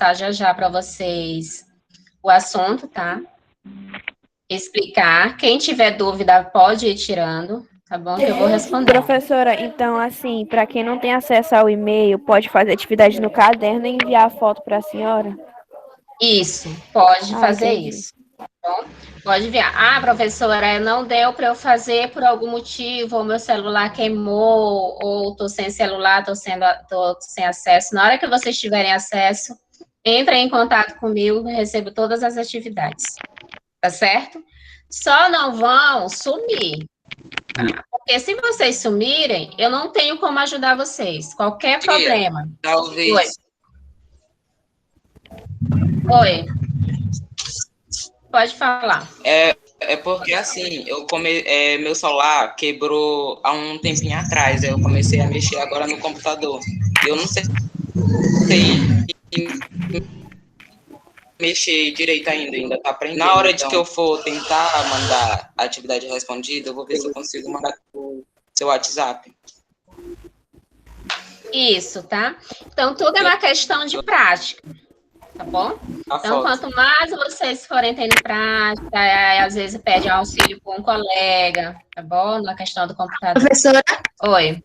passar já já para vocês o assunto, tá? Explicar. Quem tiver dúvida pode ir tirando, tá bom? Que eu vou responder. Professora, então, assim, para quem não tem acesso ao e-mail, pode fazer atividade no caderno e enviar a foto para a senhora? Isso, pode fazer entendi. isso. Tá bom? Pode enviar. Ah, professora, não deu para eu fazer por algum motivo, ou meu celular queimou, ou estou sem celular, tô sem acesso. Na hora que vocês tiverem acesso, entrem em contato comigo, eu recebo todas as atividades. Tá certo? Só não vão sumir. Tá? Porque se vocês sumirem, eu não tenho como ajudar vocês. Qualquer problema. Talvez. Oi. Pode falar. É porque assim, meu celular quebrou há um tempinho atrás. Eu comecei a mexer agora no computador. Eu não sei mexer direito ainda tá aprendendo. Na hora de que eu for tentar mandar a atividade respondida, eu vou ver se eu consigo mandar pro seu WhatsApp. Isso, tá? Então, tudo é uma questão de prática, tá bom? Então, quanto mais vocês forem tendo prática, às vezes pedem auxílio com um colega, tá bom? Na questão do computador. Professora? Oi.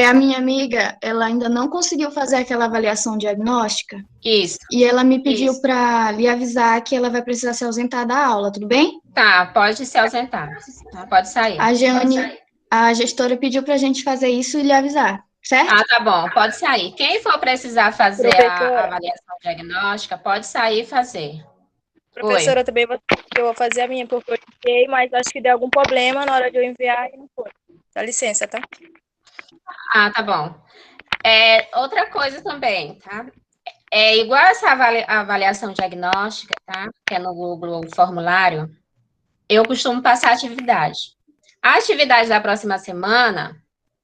A minha amiga, ela ainda não conseguiu fazer aquela avaliação diagnóstica. Isso. E ela me pediu para lhe avisar que ela vai precisar se ausentar da aula, tudo bem? Tá, pode se ausentar. Tá, pode sair. A Jane, a gestora pediu para a gente fazer isso e lhe avisar, certo? Ah, tá bom, pode sair. Quem for precisar fazer a avaliação diagnóstica, pode sair e fazer. Professora, também eu vou fazer a minha, porque eu enviei, mas acho que deu algum problema na hora de eu enviar e não foi. Dá licença, tá? Ah, tá bom. Outra coisa também, tá? Igual essa avaliação diagnóstica, tá? Que é no Google formulário, eu costumo passar atividade. A atividade da próxima semana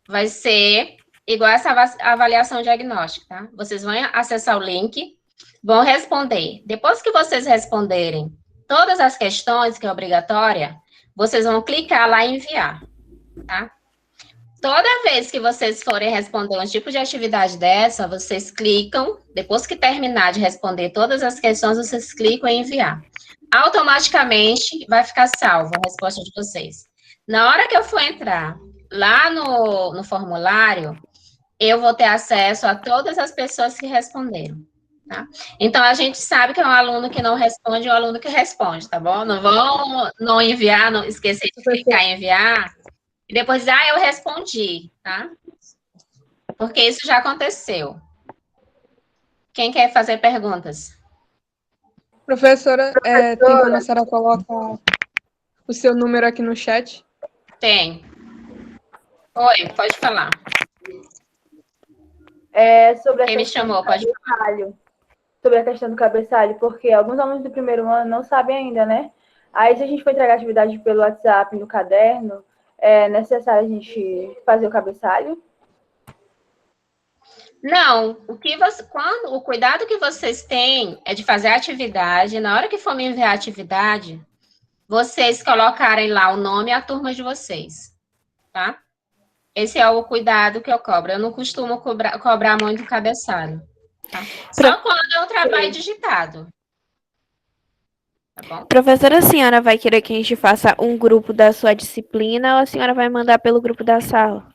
vai ser igual essa avaliação diagnóstica, tá? Vocês vão acessar o link, vão responder. Depois que vocês responderem todas as questões, que é obrigatória, vocês vão clicar lá e enviar, tá? Toda vez que vocês forem responder um tipo de atividade dessa, vocês clicam, depois que terminar de responder todas as questões, vocês clicam em enviar. Automaticamente vai ficar salvo a resposta de vocês. Na hora que eu for entrar lá no formulário, eu vou ter acesso a todas as pessoas que responderam, tá? Então, a gente sabe que é um aluno que não responde e um aluno que responde, tá bom? Não vão não enviar, não esquecer de clicar em enviar, e depois dizer, eu respondi, tá? Porque isso já aconteceu. Quem quer fazer perguntas? Professora, tem como a senhora colocar o seu número aqui no chat? Tem. Oi, pode falar. Sobre Quem me chamou, pode falar. Sobre a questão do cabeçalho, porque alguns alunos do primeiro ano não sabem ainda, né? Aí, se a gente for entregar atividade pelo WhatsApp no caderno, é necessário a gente fazer o cabeçalho? Não, o cuidado que vocês têm é de fazer a atividade, na hora que for me enviar a atividade, vocês colocarem lá o nome e a turma de vocês, tá? Esse é o cuidado que eu cobro. Eu não costumo cobrar muito cabeçalho, tá? Só quando é um trabalho digitado. Tá bom? Professora, a senhora vai querer que a gente faça um grupo da sua disciplina ou a senhora vai mandar pelo grupo da sala?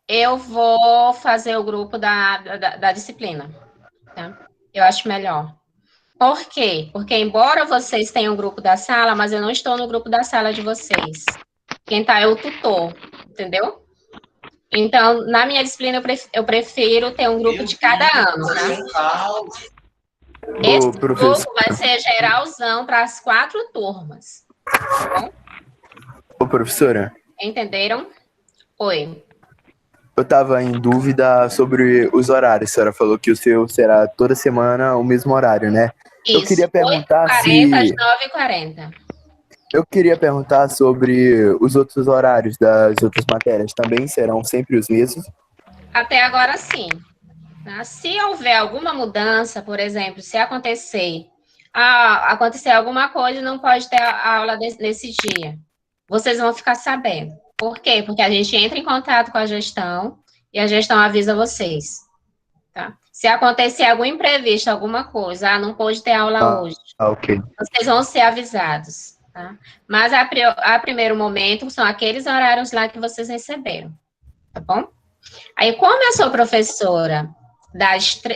Eu vou fazer o grupo da disciplina, tá? Eu acho melhor. Por quê? Porque embora vocês tenham um grupo da sala, mas eu não estou no grupo da sala de vocês. Quem tá é o tutor, entendeu? Então, na minha disciplina, eu prefiro ter um grupo de cada ano, tá? Esse grupo vai ser geralzão para as 4 turmas, tá bom? Ô, professora. Entenderam? Oi. Eu estava em dúvida sobre os horários. A senhora falou que o seu será toda semana o mesmo horário, né? Isso, eu queria perguntar 8h40 às 9h40. Eu queria perguntar sobre os outros horários das outras matérias. Também serão sempre os mesmos? Até agora, sim. Tá? Se houver alguma mudança, por exemplo, se acontecer alguma coisa, não pode ter a aula nesse dia. Vocês vão ficar sabendo. Por quê? Porque a gente entra em contato com a gestão e a gestão avisa vocês. tá? Se acontecer algum imprevisto, alguma coisa, não pôde ter aula hoje, ok. vocês vão ser avisados, tá? Mas a primeiro momento são aqueles horários lá que vocês receberam, tá bom? Aí, como eu sou professora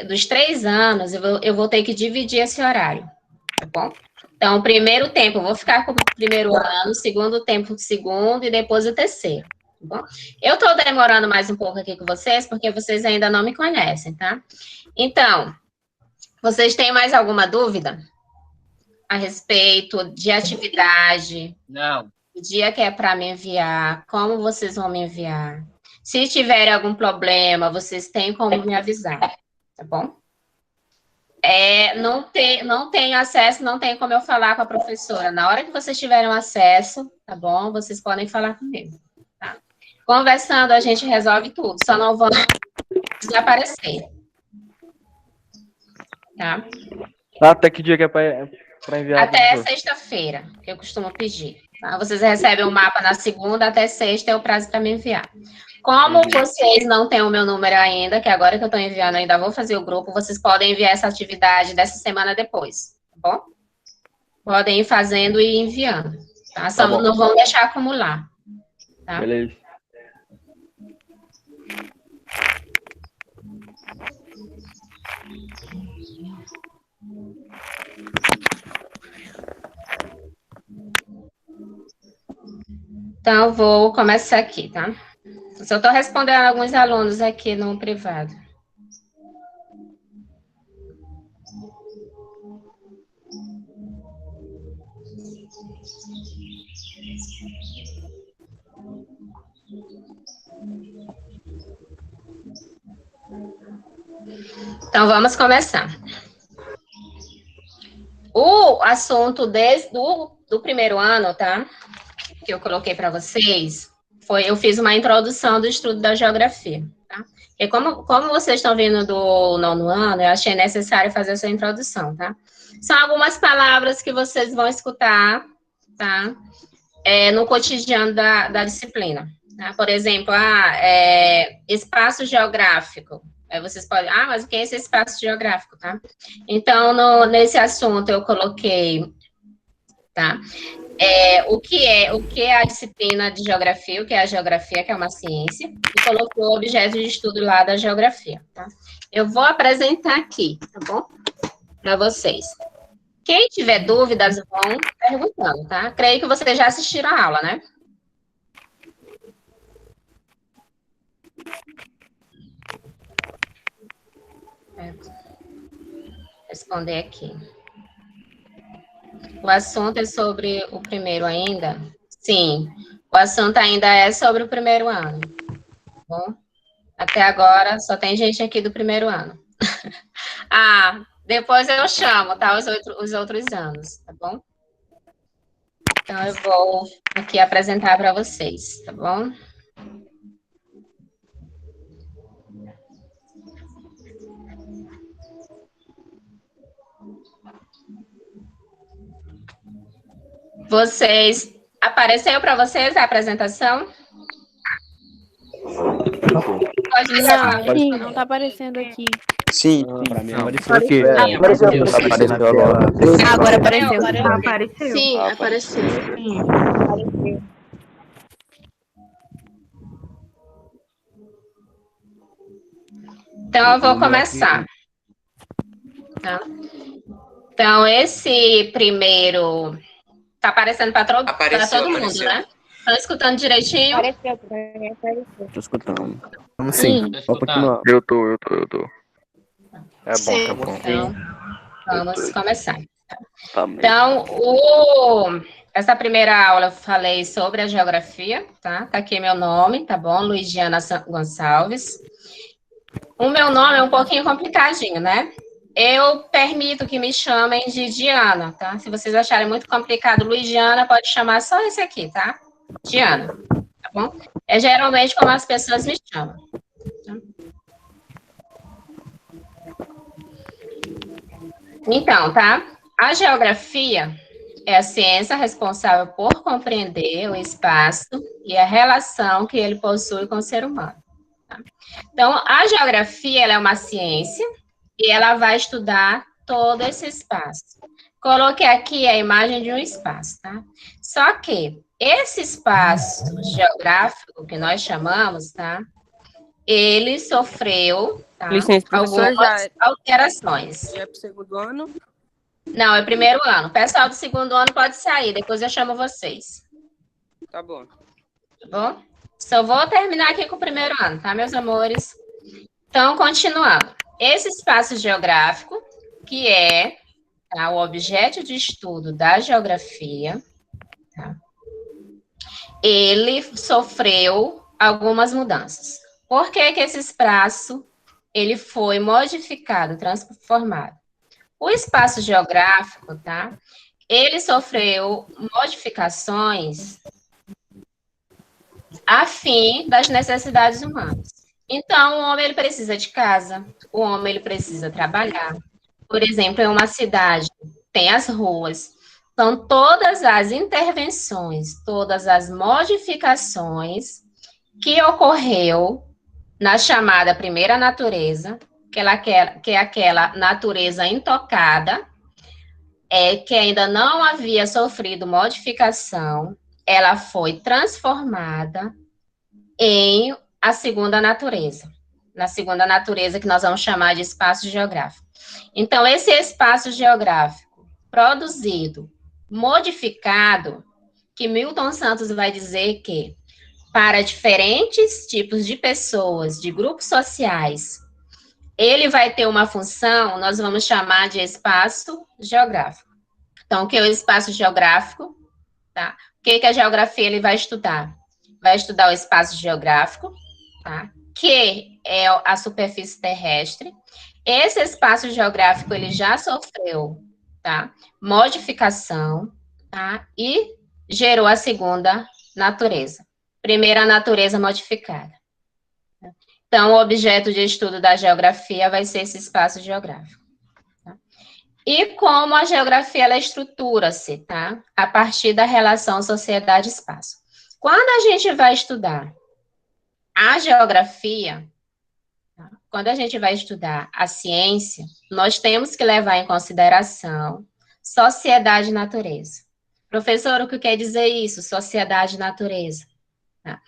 dos 3 anos, eu vou ter que dividir esse horário, tá bom? Então, o primeiro tempo, eu vou ficar com o primeiro ano, o segundo tempo, o segundo, e depois o terceiro, tá bom? Eu estou demorando mais um pouco aqui com vocês, porque vocês ainda não me conhecem, tá? Então, vocês têm mais alguma dúvida a respeito de atividade? Não. O dia que é para me enviar, como vocês vão me enviar? Se tiverem algum problema, vocês têm como me avisar, tá bom? Não tem acesso, não tem como eu falar com a professora. Na hora que vocês tiverem acesso, tá bom? Vocês podem falar comigo, tá? Conversando, a gente resolve tudo, só não vão desaparecer. Tá? Até que dia que é para enviar? Até sexta-feira, que eu costumo pedir. Tá? Vocês recebem o mapa na segunda, até sexta é o prazo para me enviar. Como vocês não têm o meu número ainda, que agora que eu estou enviando, ainda vou fazer o grupo, vocês podem enviar essa atividade dessa semana depois, tá bom? Podem ir fazendo e enviando, tá? Só não vão deixar acumular, tá? Beleza. Então, eu vou começar aqui, tá? Eu só estou respondendo alguns alunos aqui no privado. Então, vamos começar. O assunto do primeiro ano, tá? Que eu coloquei para vocês, eu fiz uma introdução do estudo da geografia, tá? E como vocês estão vindo do 9º ano, eu achei necessário fazer essa introdução, tá? São algumas palavras que vocês vão escutar, tá? No cotidiano da disciplina, tá? Por exemplo, espaço geográfico. Aí vocês podem, mas o que é esse espaço geográfico, tá? Então, nesse assunto eu coloquei, tá? O que é a disciplina de geografia, o que é a geografia, que é uma ciência, e colocou o objeto de estudo lá da geografia, tá? Eu vou apresentar aqui, tá bom? Para vocês. Quem tiver dúvidas, vão perguntando, tá? Creio que vocês já assistiram a aula, né? Responder aqui. O assunto é sobre o primeiro ainda? Sim, o assunto ainda é sobre o primeiro ano. Tá bom? Até agora, só tem gente aqui do primeiro ano. Depois eu chamo, tá? Os outros anos, tá bom? Então, eu vou aqui apresentar para vocês, tá bom? Apareceu para vocês a apresentação? Sim, não está aparecendo aqui. Sim, para mim apareceu aqui. Apareceu agora. Agora apareceu. Apareceu. Sim, apareceu. Então, eu vou começar. Tá? Então, esse primeiro... Tá aparecendo para todo mundo, né? Estão escutando direitinho? Apareceu. Tô escutando. Sim. Pode continuar. Eu tô. É bom, Sim. tá bom. Então, vamos começar. Tá bem. Então, essa primeira aula eu falei sobre a geografia, tá? Tá aqui meu nome, tá bom? Luiziana Gonçalves. O meu nome é um pouquinho complicadinho, né? Eu permito que me chamem de Diana, tá? Se vocês acharem muito complicado Luiziana, pode chamar só esse aqui, tá? Diana, tá bom? É geralmente como as pessoas me chamam. Tá? Então, tá? A geografia é a ciência responsável por compreender o espaço e a relação que ele possui com o ser humano. Tá? Então, a geografia, ela é uma ciência e ela vai estudar todo esse espaço. Coloquei aqui a imagem de um espaço, tá? Só que esse espaço geográfico que nós chamamos, tá? Ele sofreu, tá? Licença, professor, algumas alterações. já é pro segundo ano? Não, é primeiro ano. O pessoal do segundo ano pode sair, depois eu chamo vocês. Tá bom. Tá bom? Só vou terminar aqui com o primeiro ano, tá, meus amores? Então, continuando. Esse espaço geográfico, que é, tá, o objeto de estudo da geografia, tá? Ele sofreu algumas mudanças. Por que que esse espaço ele foi modificado, transformado? O espaço geográfico, tá? Ele sofreu modificações a fim das necessidades humanas. Então, o homem ele precisa de casa, o homem ele precisa trabalhar. Por exemplo, em uma cidade tem as ruas. Então, todas as intervenções, todas as modificações que ocorreu na chamada primeira natureza, que é aquela natureza intocada, que ainda não havia sofrido modificação, ela foi transformada em a segunda natureza. Na segunda natureza, que nós vamos chamar de espaço geográfico. Então, esse espaço geográfico produzido, modificado, que Milton Santos vai dizer que, para diferentes tipos de pessoas, de grupos sociais, ele vai ter uma função, nós vamos chamar de espaço geográfico. Então, o que é o espaço geográfico? Tá? O que a geografia ele vai estudar? Vai estudar o espaço geográfico, tá? Que é a superfície terrestre. Esse espaço geográfico ele já sofreu, tá? Modificação, tá? E gerou a segunda natureza. Primeira natureza modificada. Então, o objeto de estudo da geografia vai ser esse espaço geográfico. Tá? E como a geografia ela estrutura-se, tá? A partir da relação sociedade-espaço. Quando a gente vai estudar a geografia, tá? Quando a gente vai estudar a ciência, nós temos que levar em consideração sociedade e natureza. Professor, o que quer dizer isso? Sociedade e natureza. Tá?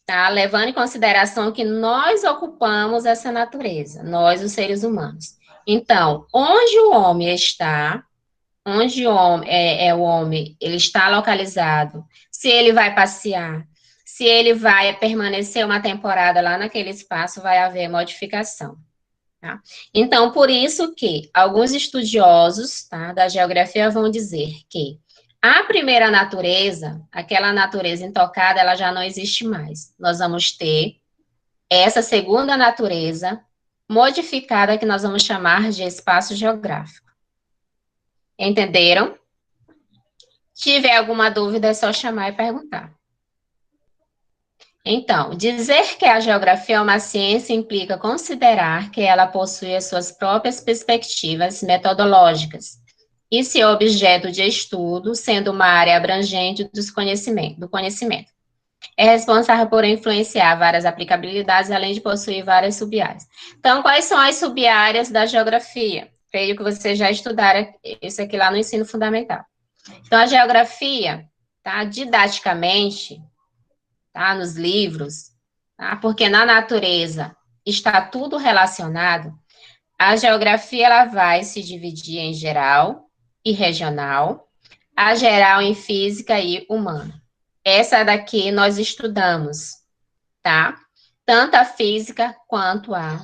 Tá? Levando em consideração que nós ocupamos essa natureza, nós, os seres humanos. Então, onde o homem está, onde o homem ele está localizado, se ele vai passear, se ele vai permanecer uma temporada lá naquele espaço, vai haver modificação. Tá? Então, por isso que alguns estudiosos, tá, da geografia vão dizer que a primeira natureza, aquela natureza intocada, ela já não existe mais. Nós vamos ter essa segunda natureza modificada que nós vamos chamar de espaço geográfico. Entenderam? Se tiver alguma dúvida, é só chamar e perguntar. Então, dizer que a geografia é uma ciência implica considerar que ela possui as suas próprias perspectivas metodológicas e seu objeto de estudo, sendo uma área abrangente do conhecimento. É responsável por influenciar várias aplicabilidades, além de possuir várias sub-áreas. Então, quais são as sub-áreas da geografia? Creio que vocês já estudaram isso aqui lá no ensino fundamental. Então, a geografia, tá, didaticamente, tá, nos livros, tá, porque na natureza está tudo relacionado, a geografia ela vai se dividir em geral e regional, a geral em física e humana. Essa daqui nós estudamos, tá? Tanto a física quanto a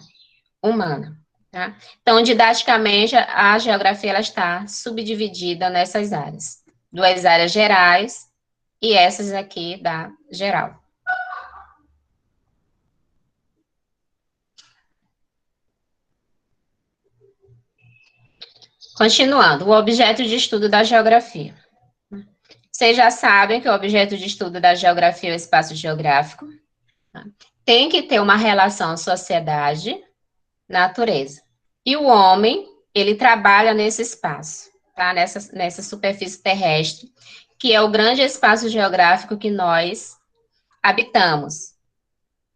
humana, tá? Então, didaticamente, a geografia ela está subdividida nessas áreas. Duas áreas gerais e essas aqui da geral. Continuando, o objeto de estudo da geografia. Vocês já sabem que o objeto de estudo da geografia é o espaço geográfico. Tá? Tem que ter uma relação sociedade-natureza. E o homem, ele trabalha nesse espaço, tá? Nessa superfície terrestre, que é o grande espaço geográfico que nós habitamos,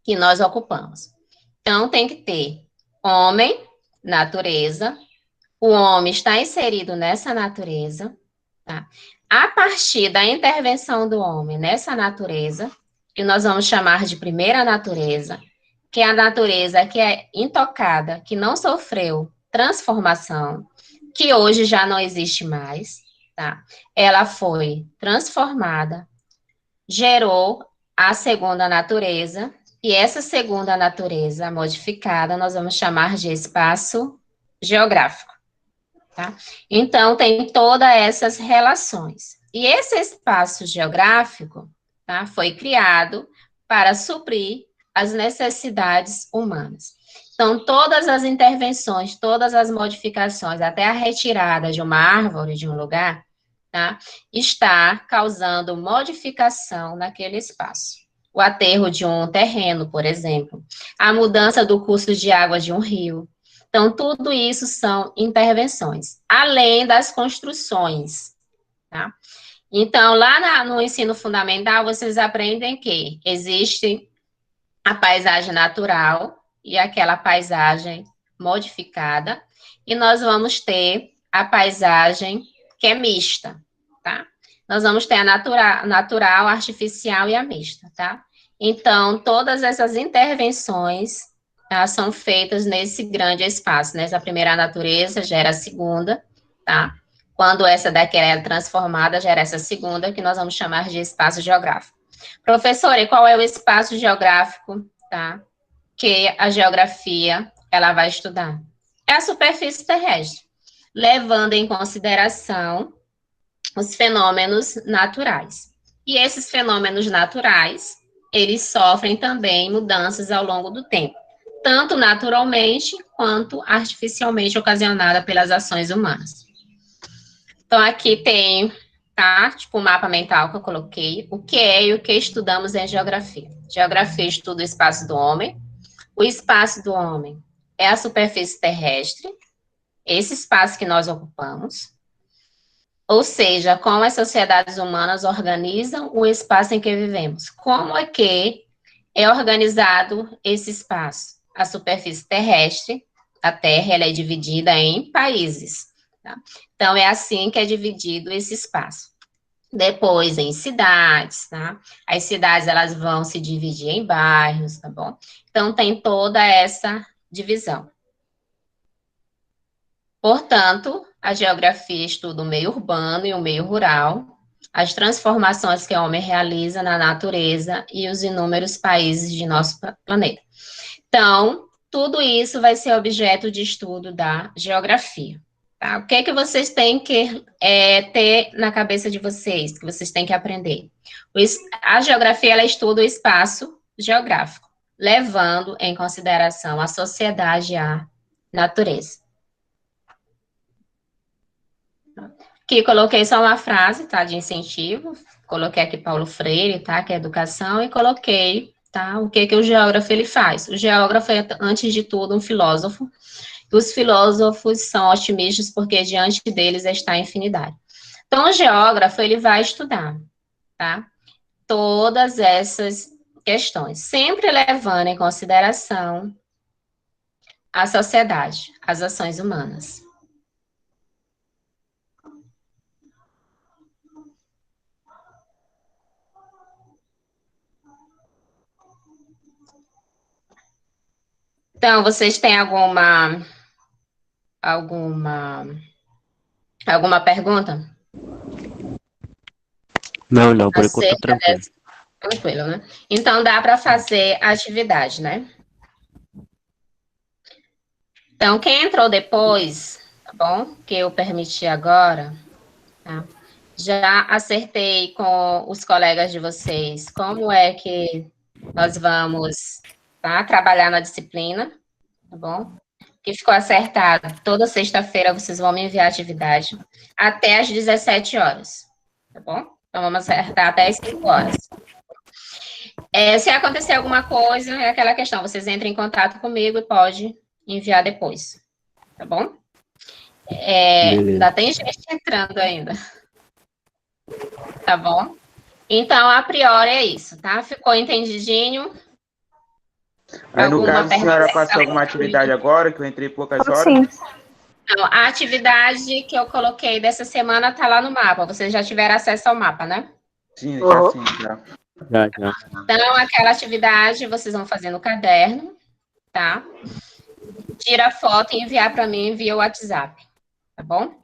que nós ocupamos. Então, tem que ter homem, natureza, o homem está inserido nessa natureza, tá? A partir da intervenção do homem nessa natureza, que nós vamos chamar de primeira natureza, que é a natureza que é intocada, que não sofreu transformação, que hoje já não existe mais, tá? Ela foi transformada, gerou a segunda natureza, e essa segunda natureza modificada nós vamos chamar de espaço geográfico, tá? Então, tem todas essas relações. E esse espaço geográfico, tá, foi criado para suprir as necessidades humanas. Então, todas as intervenções, todas as modificações, até a retirada de uma árvore de um lugar, tá, está causando modificação naquele espaço. O aterro de um terreno, por exemplo, a mudança do curso de água de um rio. Então, tudo isso são intervenções, além das construções, tá? Então, lá no ensino fundamental, vocês aprendem que existe a paisagem natural e aquela paisagem modificada, e nós vamos ter a paisagem que é mista, tá? Nós vamos ter a natural, a artificial e a mista, tá? Então, todas essas intervenções, elas são feitas nesse grande espaço, né? Essa primeira natureza gera a segunda, tá? Quando essa daqui é transformada, gera essa segunda, que nós vamos chamar de espaço geográfico. Professora, e qual é o espaço geográfico, tá? Que a geografia, ela vai estudar? É a superfície terrestre, levando em consideração os fenômenos naturais. E esses fenômenos naturais, eles sofrem também mudanças ao longo do tempo, tanto naturalmente quanto artificialmente ocasionada pelas ações humanas. Então, aqui tem, tá, tipo, o mapa mental que eu coloquei, o que é e o que estudamos em geografia. Geografia estuda o espaço do homem. O espaço do homem é a superfície terrestre, esse espaço que nós ocupamos, ou seja, como as sociedades humanas organizam o espaço em que vivemos. Como é que é organizado esse espaço? A superfície terrestre, a Terra, ela é dividida em países, tá? Então, é assim que é dividido esse espaço. Depois, em cidades, tá? As cidades, elas vão se dividir em bairros, tá bom? Então, tem toda essa divisão. Portanto, a geografia estuda o meio urbano e o meio rural, as transformações que o homem realiza na natureza e os inúmeros países de nosso planeta. Então, tudo isso vai ser objeto de estudo da geografia. Tá? O que é que vocês têm que ter na cabeça de vocês, que vocês têm que aprender? A geografia, ela estuda o espaço geográfico, levando em consideração a sociedade e a natureza. Aqui coloquei só uma frase, tá, de incentivo, coloquei aqui Paulo Freire, tá, que é educação, e coloquei, tá, o que que o geógrafo ele faz. O geógrafo é, antes de tudo, um filósofo. Os filósofos são otimistas porque diante deles está a infinidade. Então, o geógrafo, ele vai estudar, tá, todas essas questões, sempre levando em consideração a sociedade, as ações humanas. Então, vocês têm alguma pergunta? Não, por enquanto tá tranquilo. Tranquilo, né? Então, dá para fazer a atividade, né? Então, quem entrou depois, tá bom? Que eu permiti agora, tá? Já acertei com os colegas de vocês como é que nós vamos, tá, trabalhar na disciplina, tá bom? Que ficou acertado. Toda sexta-feira vocês vão me enviar a atividade até às 17 horas, tá bom? Então, vamos acertar até às 5 horas. Se acontecer alguma coisa, é aquela questão, vocês entram em contato comigo e pode enviar depois, tá bom? Ainda tem gente entrando ainda. Tá bom? Então, a priori é isso, tá? Ficou entendidinho? Aí, no Alguma caso, a senhora pergunta? passou alguma atividade agora, que eu entrei poucas horas? Sim. Não, a atividade que eu coloquei dessa semana está lá no mapa. Vocês já tiveram acesso ao mapa, né? Sim, já sim, já. Já. Então, aquela atividade vocês vão fazer no caderno, tá? Tira a foto e enviar para mim via WhatsApp, tá bom?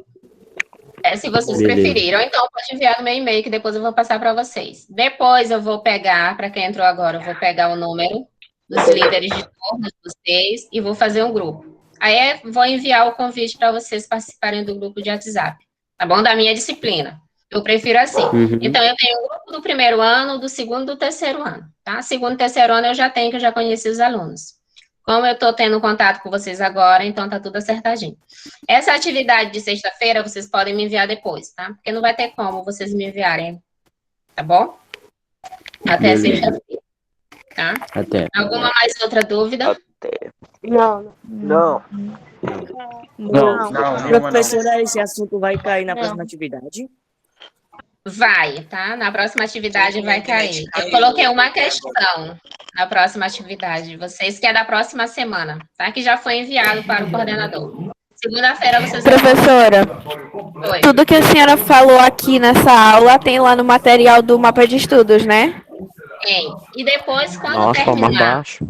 Se vocês Beleza. preferirem. Ou então, pode enviar no meu e-mail, que depois eu vou passar para vocês. Depois eu vou pegar, para quem entrou agora, eu vou pegar o número dos líderes de turma de vocês e vou fazer um grupo. Aí vou enviar o convite para vocês participarem do grupo de WhatsApp, tá bom? Da minha disciplina. Eu prefiro assim. Uhum. Então, eu tenho o grupo do primeiro ano, do segundo e do terceiro ano, tá? Segundo e terceiro ano eu já tenho, que eu já conheci os alunos. Como eu estou tendo contato com vocês agora, então tá tudo acertadinho. Essa atividade de sexta-feira, vocês podem me enviar depois, tá? Porque não vai ter como vocês me enviarem, tá bom? Até Beleza. sexta-feira, tá? Até. Alguma mais outra dúvida? Não. Não. Professora, esse assunto vai cair na próxima atividade? Vai, tá? Na próxima atividade vai cair. Eu coloquei uma questão na próxima atividade de vocês, que é da próxima semana, tá? Que já foi enviado para o coordenador. Segunda-feira vocês Professora, Oi. tudo que a senhora falou aqui nessa aula tem lá no material do mapa de estudos, né? Tem. E depois, quando Nossa, mais terminar, baixo.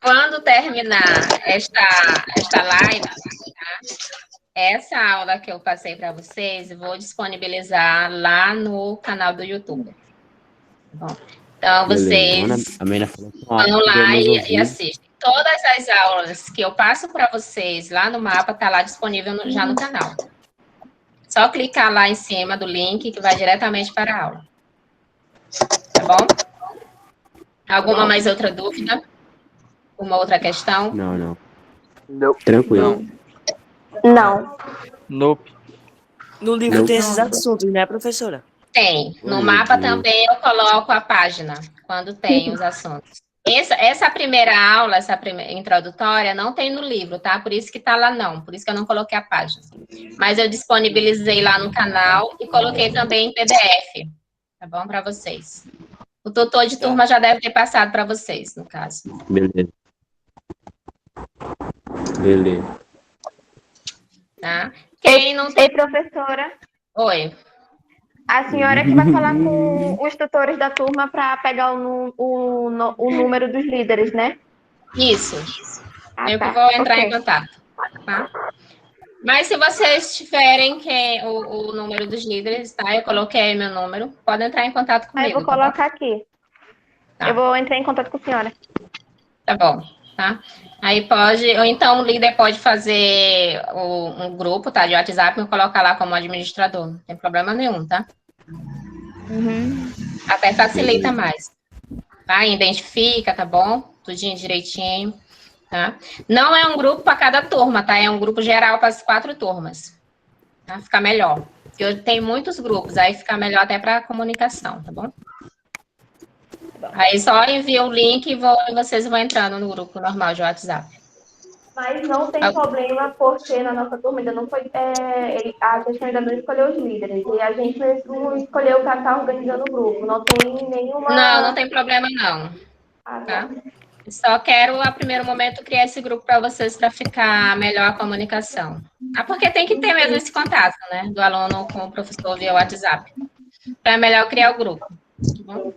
quando terminar esta live, tá? Essa aula que eu passei para vocês, eu vou disponibilizar lá no canal do YouTube. Bom, então, vocês A Meina falou que vão lá e assistem. Todas as aulas que eu passo para vocês lá no mapa, tá lá disponível já no canal. Só clicar lá em cima do link que vai diretamente para a aula. Tá bom? Alguma mais outra dúvida? Uma outra questão? Não. Não. Tranquilo. Não. Nope. No livro tem esses assuntos, né, professora? Tem. No mapa também eu coloco a página, quando tem os assuntos. Essa primeira aula, essa primeira introdutória, não tem no livro, tá? Por isso que tá lá não, por isso que eu não coloquei a página. Mas eu disponibilizei lá no canal e coloquei também em PDF, tá bom? Para vocês. O tutor de turma já deve ter passado para vocês, no caso. Beleza. Tá? Quem não tem... Ei, professora, Oi. a senhora que vai falar com os tutores da turma para pegar o número dos líderes, né? Isso. Ah, Eu tá. que vou entrar Ok. em contato, tá? Mas se vocês tiverem o número dos líderes, tá? Eu coloquei meu número. Pode entrar em contato comigo. Aí eu vou tá bom? colocar aqui. Tá. Eu vou entrar em contato com a senhora. Tá bom, tá? Aí pode, ou então o líder pode fazer um grupo, tá? De WhatsApp e colocar lá como administrador. Não tem problema nenhum, tá? Até facilita mais. Tá? Identifica, tá bom? Tudinho direitinho, tá? Não é um grupo para cada turma, tá? É um grupo geral para as 4 turmas. Tá? Fica melhor. Porque eu tenho muitos grupos, aí fica melhor até para comunicação, tá bom? Aí só envia o link e vocês vão entrando no grupo normal de WhatsApp. Mas não tem problema, porque na nossa turma ainda não foi. A questão ainda não escolheu os líderes. E a gente mesmo escolheu quem está organizando o grupo. Não tem nenhuma. Não tem problema, não. Ah, Tá? Só quero, a primeiro momento, criar esse grupo para vocês, para ficar melhor a comunicação. Porque tem que ter mesmo esse contato, né? Do aluno com o professor via WhatsApp. Então, é melhor criar o grupo. Tá bom?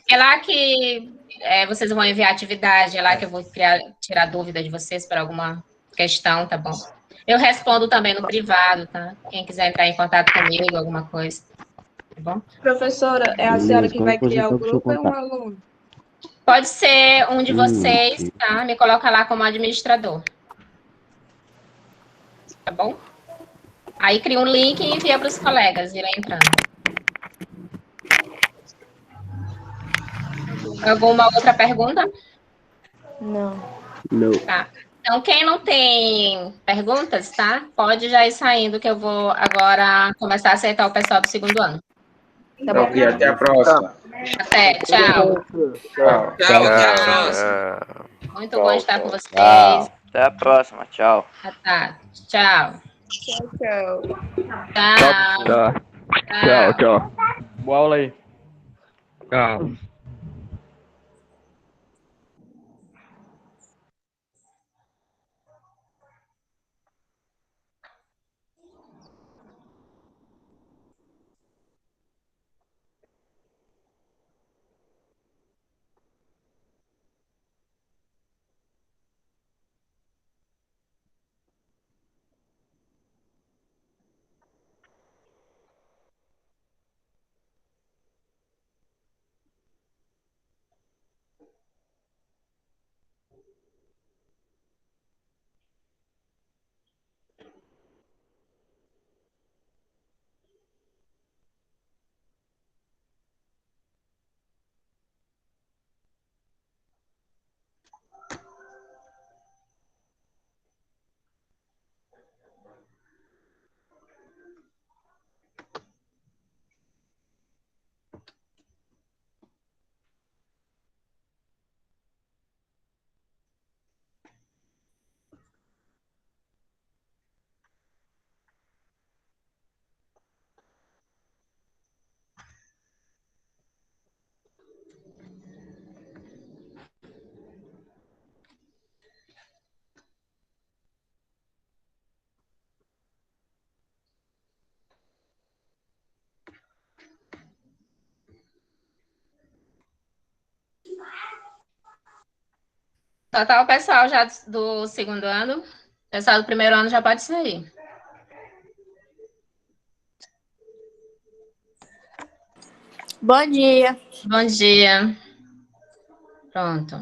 É lá que vocês vão enviar atividade, é lá que eu vou tirar dúvida de vocês para alguma questão, tá bom? Eu respondo também no privado, tá? Quem quiser entrar em contato comigo, alguma coisa. Tá bom? Professora, é a senhora que vai criar o grupo ou é um aluno? Pode ser um de vocês, tá? Me coloca lá como administrador. Tá bom? Aí cria um link e envia para os colegas irem entrando. Alguma outra pergunta? Não. Tá. Então, quem não tem perguntas, tá? Pode já ir saindo, que eu vou agora começar a aceitar o pessoal do segundo ano. Tá bom. Ok, até a próxima. Até, tchau. Tchau. Tchau, até a próxima. Muito bom estar com vocês. Até a próxima. Tchau. Tá. Tchau. Tchau. Tchau. Tchau. Tchau. Boa aula aí. Tchau. Só tá o pessoal já do segundo ano. O pessoal do primeiro ano já pode sair. Bom dia. Bom dia. Pronto.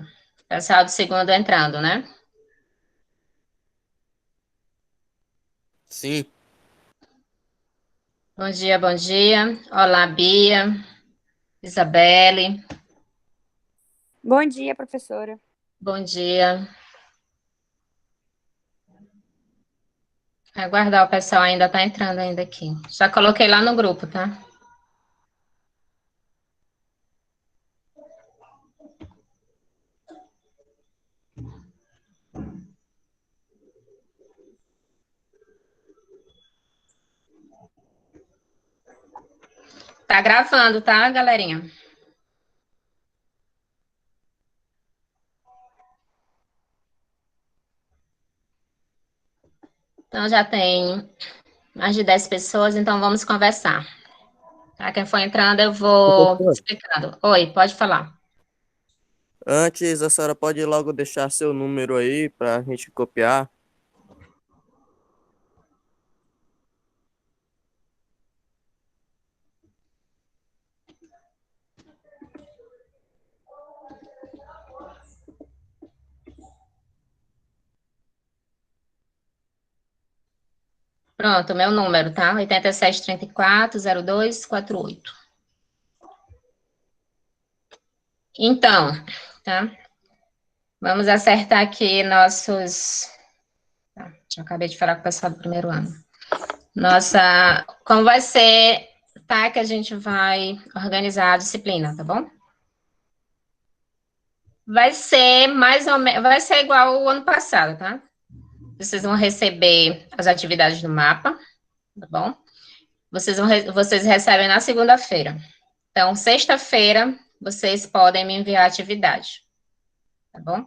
Pessoal do segundo entrando, né? Sim. Bom dia, bom dia. Olá, Bia. Isabelle. Bom dia, professora. Bom dia. Aguardar, o pessoal ainda tá entrando ainda aqui. Já coloquei lá no grupo, tá? Tá gravando, tá, galerinha? Então, já tem mais de 10 pessoas, então vamos conversar. Tá? Quem for entrando, eu vou Professor, explicando. Oi, pode falar. antes a senhora pode logo deixar seu número aí para a gente copiar. Pronto, meu número, tá? 8734-0248. Então, tá? Vamos acertar aqui nossos... Tá, eu acabei de falar com o pessoal do primeiro ano. Como vai ser, tá? Que a gente vai organizar a disciplina, tá bom? Vai ser mais ou menos... Vai ser igual o ano passado, tá? Vocês vão receber as atividades do mapa, tá bom? Vocês recebem na segunda-feira. Então, sexta-feira, vocês podem me enviar a atividade, tá bom?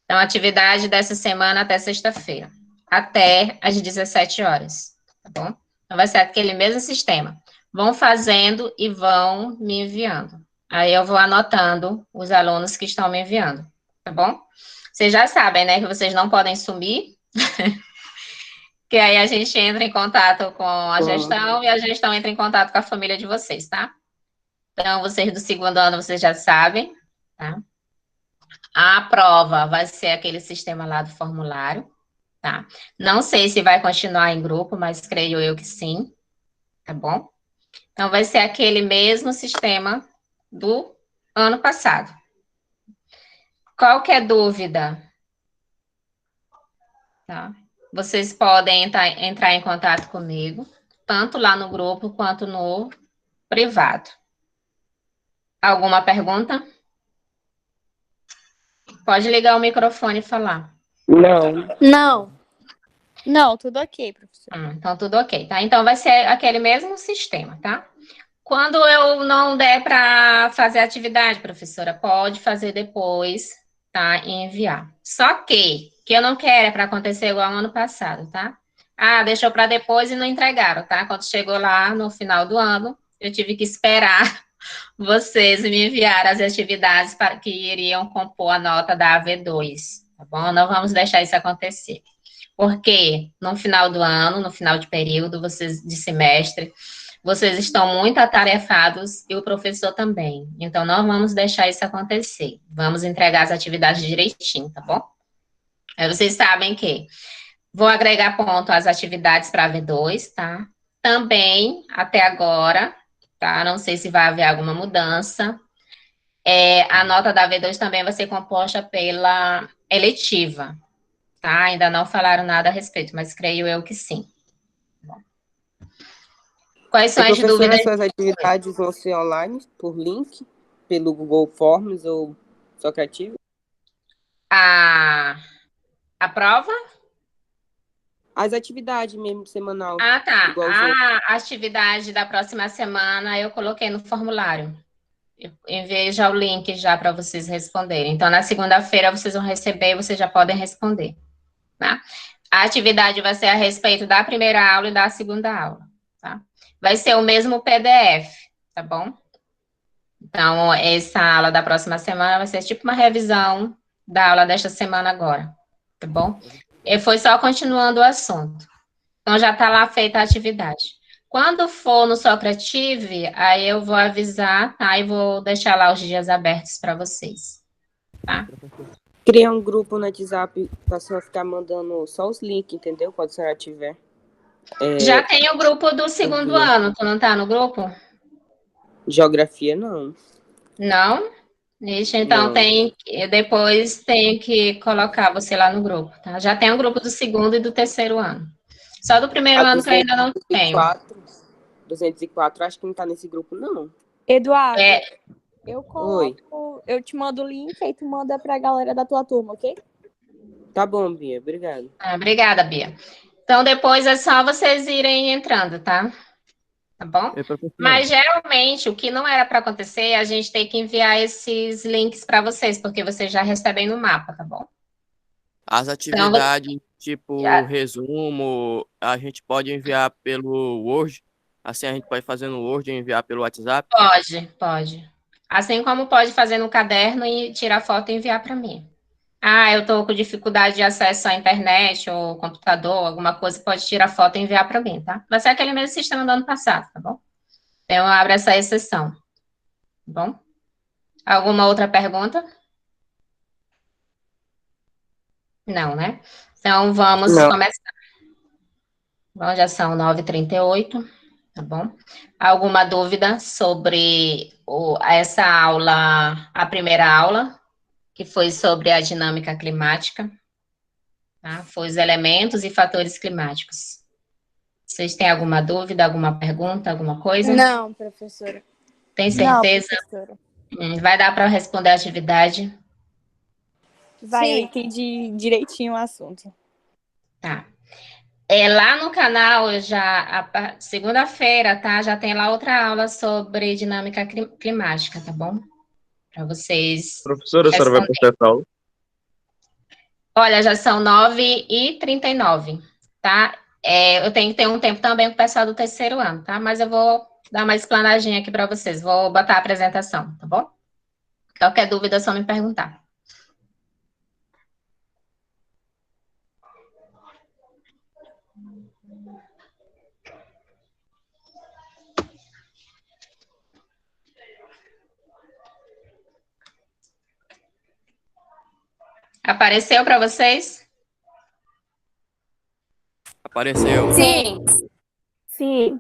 Então, atividade dessa semana até sexta-feira, até às 17 horas, tá bom? Então, vai ser aquele mesmo sistema. Vão fazendo e vão me enviando. Aí, eu vou anotando os alunos que estão me enviando, tá bom? Vocês já sabem, né, que vocês não podem sumir, que aí a gente entra em contato com a gestão e a gestão entra em contato com a família de vocês, tá? Então, vocês do segundo ano, vocês já sabem, tá? A prova vai ser aquele sistema lá do formulário, tá? Não sei se vai continuar em grupo, mas creio eu que sim, tá bom? Então, vai ser aquele mesmo sistema do ano passado. Qualquer dúvida, tá? Vocês podem entrar em contato comigo, tanto lá no grupo quanto no privado. Alguma pergunta? Pode ligar o microfone e falar. Não. Não, tudo ok, professora. Então, tudo ok, tá? Então, vai ser aquele mesmo sistema, tá? Quando eu não der para fazer a atividade, professora, pode fazer depois, tá? E enviar. Só que eu não quero é para acontecer igual ao ano passado, tá? Ah, deixou para depois e não entregaram, tá? Quando chegou lá no final do ano, eu tive que esperar vocês me enviarem as atividades que iriam compor a nota da AV2, tá bom? Não vamos deixar isso acontecer. Porque no final do ano, no final de período, de semestre, vocês estão muito atarefados e o professor também. Então, não vamos deixar isso acontecer. Vamos entregar as atividades direitinho, tá bom? Aí vocês sabem que vou agregar ponto às atividades para AV2, tá? Também, até agora, tá? Não sei se vai haver alguma mudança. A nota da AV2 também vai ser composta pela eletiva, tá? Ainda não falaram nada a respeito, mas creio eu que sim. Quais são as dúvidas? Essas atividades vão ser online, por link, pelo Google Forms ou Socrative? A prova? As atividades mesmo, semanal. Ah, tá. Igualzinho. A atividade da próxima semana eu coloquei no formulário. Eu enviei já o link já para vocês responderem. Então, na segunda-feira vocês vão receber e vocês já podem responder, tá? A atividade vai ser a respeito da primeira aula e da segunda aula, tá? Vai ser o mesmo PDF, tá bom? Então, essa aula da próxima semana vai ser tipo uma revisão da aula desta semana agora, tá bom? E foi só continuando o assunto. Então, já está lá feita a atividade. Quando for no Socrative, aí eu vou avisar, tá? E vou deixar lá os dias abertos para vocês, tá? Criar um grupo no WhatsApp pra senhora ficar mandando só os links, entendeu? Quando a senhora tiver. Já tem o grupo do segundo ano, tu não tá no grupo? Geografia, não. Não? Ixi, então Não. depois tem que colocar você lá no grupo, tá? Já tem o grupo do segundo e do terceiro ano. Só do primeiro ano que eu ainda não tenho. 204, acho que não tá nesse grupo, não. Eduardo, É. eu coloco, eu te mando o link e tu manda pra galera da tua turma, ok? Tá bom, Bia, obrigado. Obrigada, Bia. Então, depois é só vocês irem entrando, tá? Tá bom? Mas, geralmente, o que não era para acontecer, a gente tem que enviar esses links para vocês, porque vocês já recebem no mapa, tá bom? As atividades, tipo resumo, a gente pode enviar pelo Word. Assim a gente pode fazer no Word e enviar pelo WhatsApp. Pode. Assim como pode fazer no caderno e tirar foto e enviar para mim. Ah, eu estou com dificuldade de acesso à internet ou computador, alguma coisa, pode tirar foto e enviar para mim, tá? Vai ser aquele mesmo sistema do ano passado, tá bom? Eu abro essa exceção, tá bom? Alguma outra pergunta? Não, né? Então, vamos começar. Bom, já são 9h38, tá bom? Alguma dúvida sobre essa aula, a primeira aula, que foi sobre a dinâmica climática, tá? Foi os elementos e fatores climáticos. Vocês têm alguma dúvida, alguma pergunta, alguma coisa? Não, professora. Tem certeza? Não, professora. Vai dar para responder a atividade? Vai, eu entendi direitinho o assunto. Tá. Lá no canal, segunda-feira, tá? Já tem lá outra aula sobre dinâmica climática, tá bom? Para vocês. Professora, a senhora vai postar essa aula? Olha, já são 9h39, tá? Eu tenho que ter um tempo também com o pessoal do terceiro ano, tá? Mas eu vou dar uma explanadinha aqui para vocês. Vou botar a apresentação, tá bom? Qualquer dúvida é só me perguntar. Apareceu para vocês? Apareceu. Sim. Sim.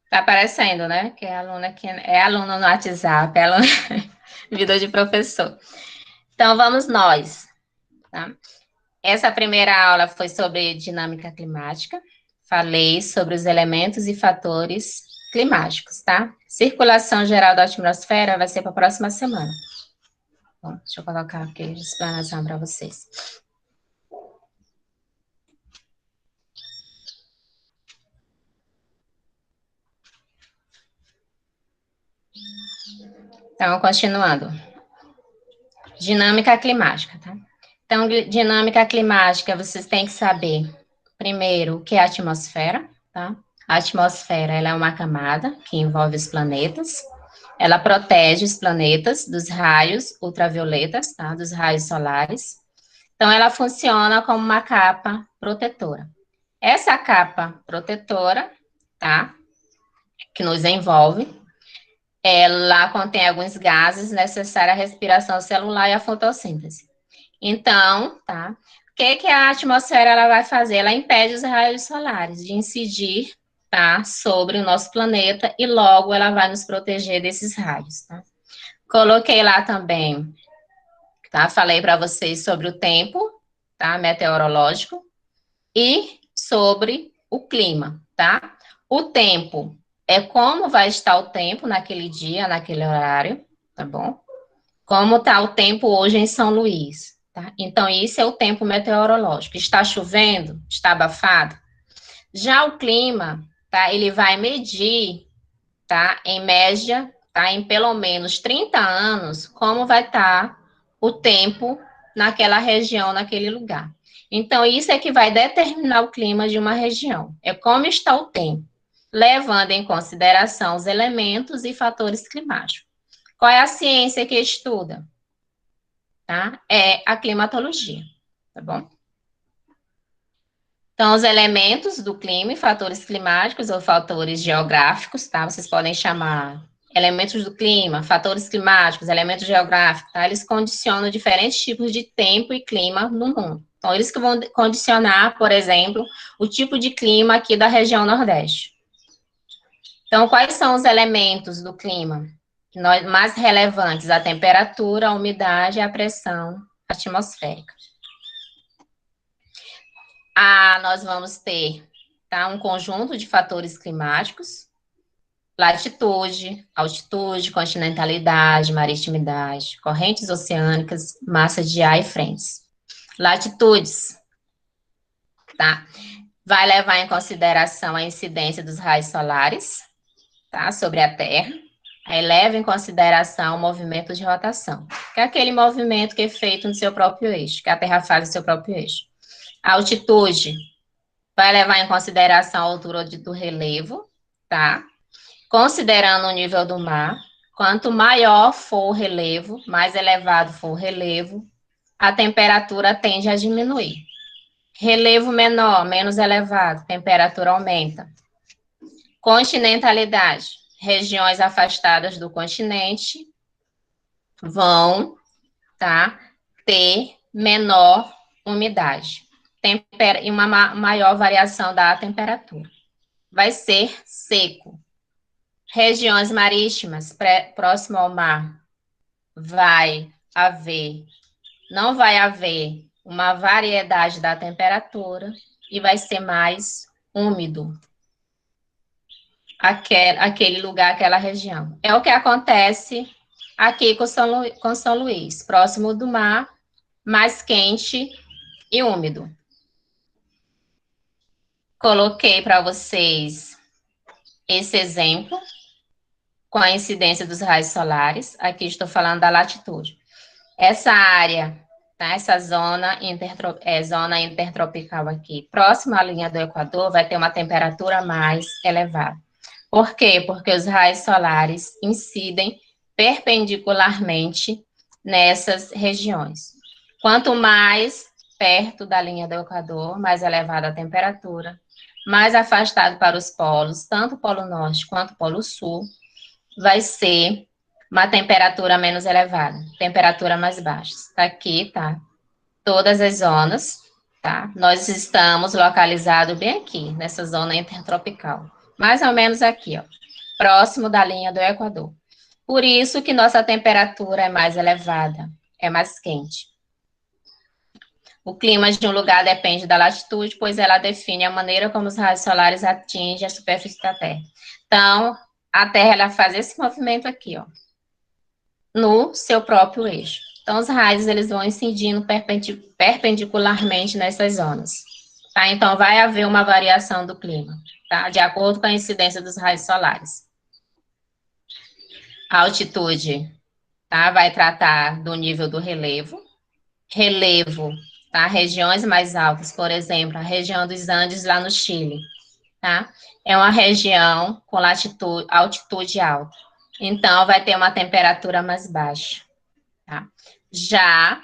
Tá aparecendo, né? Que é aluno no WhatsApp, é aluno vida de professor. Então, vamos nós, tá? Essa primeira aula foi sobre dinâmica climática. Falei sobre os elementos e fatores climáticos, tá? Circulação geral da atmosfera vai ser para a próxima semana. Bom, deixa eu colocar aqui a explanação para vocês. Então, continuando. Dinâmica climática, tá? Então, dinâmica climática, vocês têm que saber, primeiro, o que é a atmosfera, tá? A atmosfera, ela é uma camada que envolve os planetas. Ela protege os planetas dos raios ultravioletas, tá? Dos raios solares. Então, ela funciona como uma capa protetora. Essa capa protetora, tá? Que nos envolve, ela contém alguns gases necessários à respiração celular e à fotossíntese. Então, tá? O que a atmosfera ela vai fazer? Ela impede os raios solares de incidir, tá? Sobre o nosso planeta e logo ela vai nos proteger desses raios, tá? Coloquei lá também, tá? Falei para vocês sobre o tempo, tá? Meteorológico e sobre o clima, tá? O tempo é como vai estar o tempo naquele dia, naquele horário, tá bom? Como está o tempo hoje em São Luís, tá? Então, isso é o tempo meteorológico. Está chovendo? Está abafado? Já o clima, tá? Ele vai medir, tá? Em média, tá? Em pelo menos 30 anos, como vai estar o tempo naquela região, naquele lugar. Então, isso é que vai determinar o clima de uma região. É como está o tempo, levando em consideração os elementos e fatores climáticos. Qual é a ciência que estuda? Tá? É a climatologia, tá bom? Então, os elementos do clima e fatores climáticos ou fatores geográficos, tá? Vocês podem chamar elementos do clima, fatores climáticos, elementos geográficos, tá? Eles condicionam diferentes tipos de tempo e clima no mundo. Então, eles que vão condicionar, por exemplo, o tipo de clima aqui da região Nordeste. Então, quais são os elementos do clima mais relevantes? A temperatura, a umidade e a pressão atmosférica. Nós vamos ter, tá, um conjunto de fatores climáticos: latitude, altitude, continentalidade, maritimidade, correntes oceânicas, massa de ar e frentes. Latitudes, tá? Vai levar em consideração a incidência dos raios solares, tá, sobre a Terra. Aí leva em consideração o movimento de rotação, que é aquele movimento que é feito no seu próprio eixo, que a Terra faz no seu próprio eixo. A altitude vai levar em consideração a altura do relevo, tá? Considerando o nível do mar, quanto maior for o relevo, mais elevado for o relevo, a temperatura tende a diminuir. Relevo menor, menos elevado, temperatura aumenta. Continentalidade, regiões afastadas do continente vão, tá, ter menor umidade e uma maior variação da temperatura. Vai ser seco. Regiões marítimas, próximo ao mar, não vai haver uma variedade da temperatura e vai ser mais úmido aquele lugar, aquela região. É o que acontece aqui com São Luís, próximo do mar, mais quente e úmido. Coloquei para vocês esse exemplo com a incidência dos raios solares. Aqui estou falando da latitude. Essa área, tá? Essa zona intertropical aqui, próxima à linha do Equador, vai ter uma temperatura mais elevada. Por quê? Porque os raios solares incidem perpendicularmente nessas regiões. Quanto mais perto da linha do Equador, mais elevada a temperatura, mais afastado para os polos, tanto o Polo Norte quanto o Polo Sul, vai ser uma temperatura menos elevada, temperatura mais baixa. Tá aqui, tá? Todas as zonas, tá? Nós estamos localizados bem aqui, nessa zona intertropical. Mais ou menos aqui, ó, próximo da linha do Equador. Por isso que nossa temperatura é mais elevada, é mais quente. O clima de um lugar depende da latitude, pois ela define a maneira como os raios solares atingem a superfície da Terra. Então, a Terra, ela faz esse movimento aqui, ó, no seu próprio eixo. Então, os raios, eles vão incidindo perpendicularmente nessas zonas, tá? Então, vai haver uma variação do clima, tá? De acordo com a incidência dos raios solares. A altitude, tá? Vai tratar do nível do relevo. Relevo, tá? Regiões mais altas, por exemplo, a região dos Andes lá no Chile, tá? É uma região com altitude alta. Então, vai ter uma temperatura mais baixa, tá? Já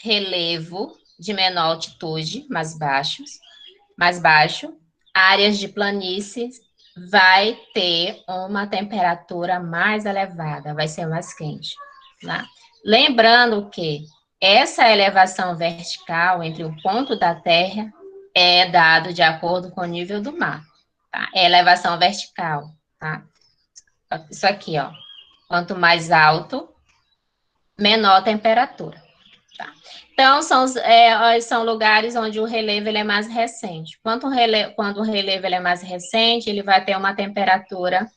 relevo de menor altitude, mais baixo, áreas de planícies vai ter uma temperatura mais elevada, vai ser mais quente, tá? Lembrando que essa elevação vertical entre o ponto da Terra é dado de acordo com o nível do mar, tá? É elevação vertical, tá? Isso aqui, ó. Quanto mais alto, menor temperatura, tá? Então, são lugares onde o relevo ele é mais recente. Quando o relevo ele é mais recente, ele vai ter uma temperatura,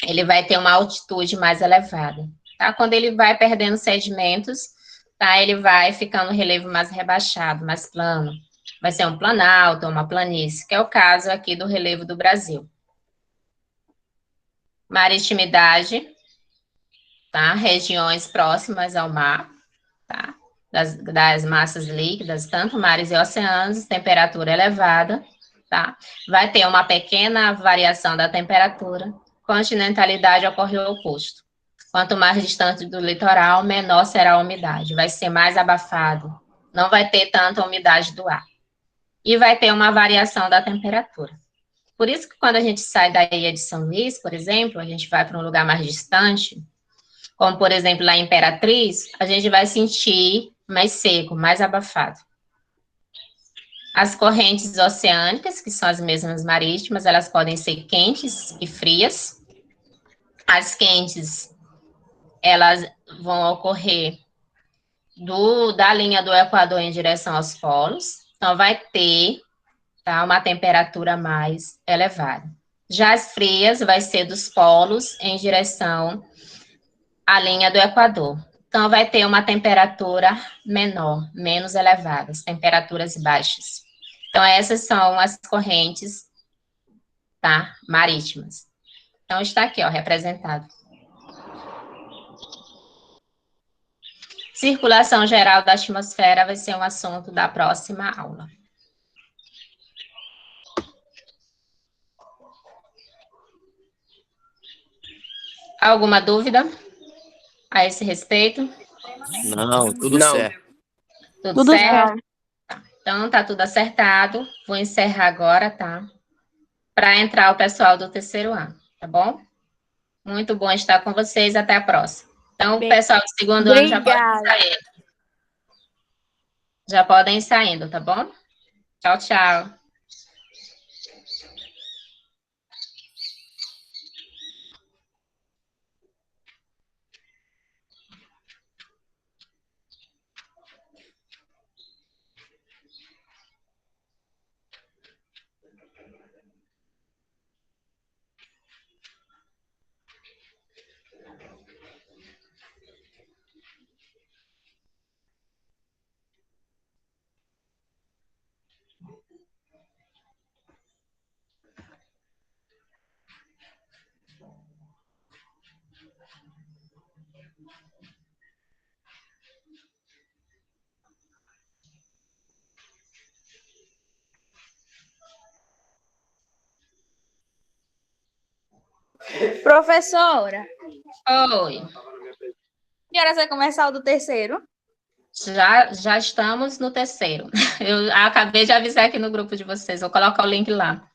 ele vai ter uma altitude mais elevada, tá? Quando ele vai perdendo sedimentos, tá? Ele vai ficando o relevo mais rebaixado, mais plano. Vai ser um planalto, uma planície, que é o caso aqui do relevo do Brasil. Maritimidade, tá? Regiões próximas ao mar, tá? das massas líquidas, tanto mares e oceanos, temperatura elevada, tá? Vai ter uma pequena variação da temperatura, continentalidade ocorre o oposto. Quanto mais distante do litoral, menor será a umidade, vai ser mais abafado, não vai ter tanta umidade do ar. E vai ter uma variação da temperatura. Por isso que quando a gente sai da ilha de São Luís, por exemplo, a gente vai para um lugar mais distante, como, por exemplo, lá em Imperatriz, a gente vai sentir mais seco, mais abafado. As correntes oceânicas, que são as mesmas marítimas, elas podem ser quentes e frias. As quentes, elas vão ocorrer da linha do Equador em direção aos polos. Então, vai ter, tá, uma temperatura mais elevada. Já as frias, vai ser dos polos em direção à linha do Equador. Então, vai ter uma temperatura menor, menos elevada, temperaturas baixas. Então, essas são as correntes, tá, marítimas. Então, está aqui, ó, representado. Circulação geral da atmosfera vai ser um assunto da próxima aula. Alguma dúvida a esse respeito? Não, tudo certo. Tudo certo? Tá. Então, tá tudo acertado. Vou encerrar agora, tá? Para entrar o pessoal do terceiro ano, tá bom? Muito bom estar com vocês. Até a próxima. Então, o pessoal do segundo ano já pode sair. Já podem ir saindo, tá bom? Tchau, tchau. Professora. Oi. Que horas vai começar o do terceiro? Já estamos no terceiro. Eu acabei de avisar aqui no grupo de vocês. Vou colocar o link lá.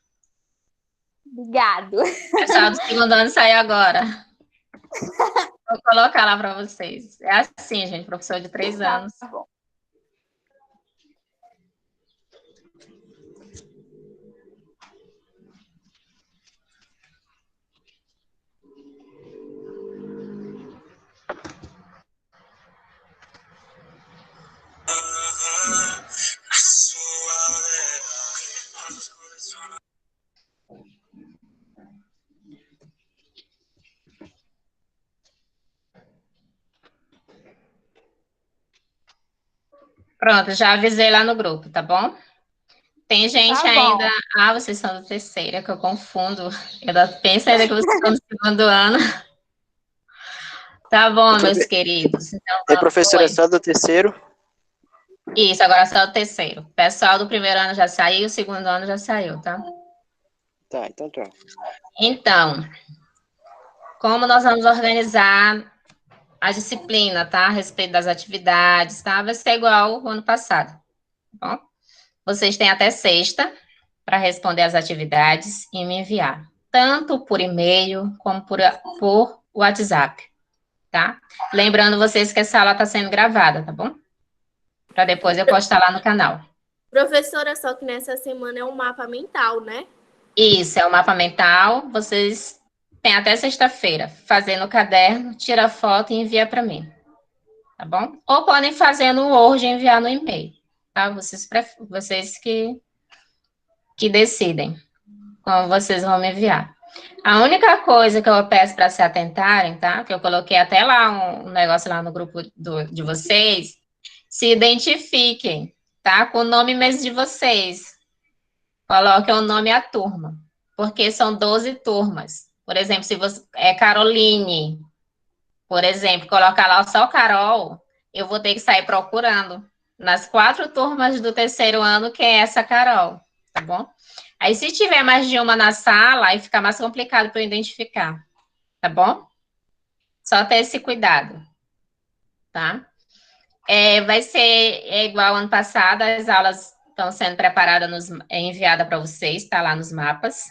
Obrigado. O pessoal do segundo ano sai agora. Vou colocar lá para vocês. É assim, gente, professor de 3 anos. Tá bom. Pronto, já avisei lá no grupo, tá bom? Tem gente Tá bom. ainda... Ah, vocês são do terceiro, é que eu confundo. Eu ainda penso ainda que vocês estão no segundo ano. Tá bom, meus queridos. Então, professora, só do terceiro? Isso, agora só o terceiro. O pessoal do primeiro ano já saiu, o segundo ano já saiu, tá? Tá, então tá. Então, como nós vamos organizar a disciplina, tá? A respeito das atividades, tá? Vai ser igual ao ano passado, tá bom? Vocês têm até sexta para responder as atividades e me enviar, tanto por e-mail como por WhatsApp, tá? Lembrando vocês que essa aula está sendo gravada, tá bom? Para depois eu postar lá no canal. Professora, só que nessa semana é um mapa mental, né? Isso, é o mapa mental. Vocês têm até sexta-feira. Fazer no caderno, tira foto e envia para mim. Tá bom? Ou podem fazer no Word e enviar no e-mail. Tá? Vocês que decidem como vocês vão me enviar. A única coisa que eu peço para se atentarem, tá? Que eu coloquei até lá um negócio lá no grupo de vocês. Se identifiquem, tá? Com o nome mesmo de vocês. Coloquem o nome à turma, porque são 12 turmas. Por exemplo, se você é Caroline, por exemplo, colocar lá só Carol, eu vou ter que sair procurando nas 4 turmas do terceiro ano quem é essa Carol, tá bom? Aí, se tiver mais de uma na sala, aí fica mais complicado para eu identificar, tá bom? Só ter esse cuidado, tá? Vai ser igual ao ano passado, as aulas estão sendo preparadas, enviadas para vocês, tá lá nos mapas,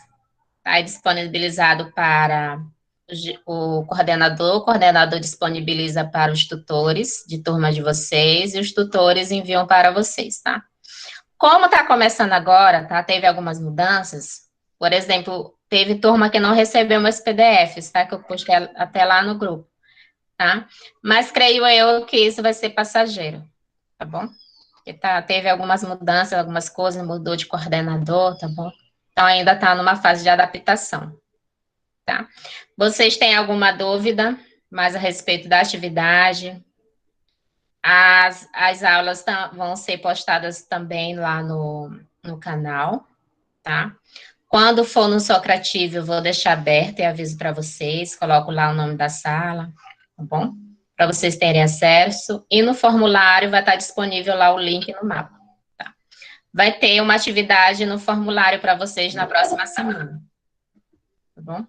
tá disponibilizado para o coordenador disponibiliza para os tutores de turma de vocês, e os tutores enviam para vocês, tá? Como está começando agora, tá? Teve algumas mudanças, por exemplo, teve turma que não recebeu meus PDFs, tá? Que eu postei até lá no grupo, tá? Mas creio eu que isso vai ser passageiro, tá bom? Porque teve algumas mudanças, algumas coisas, mudou de coordenador, tá bom? Então ainda está numa fase de adaptação, tá? Vocês têm alguma dúvida mais a respeito da atividade? As aulas vão ser postadas também lá no canal, tá? Quando for no Socrativo, eu vou deixar aberto e aviso para vocês, coloco lá o nome da sala, tá bom? Para vocês terem acesso. E no formulário vai estar disponível lá o link no mapa, tá? Vai ter uma atividade no formulário para vocês na próxima semana, tá bom?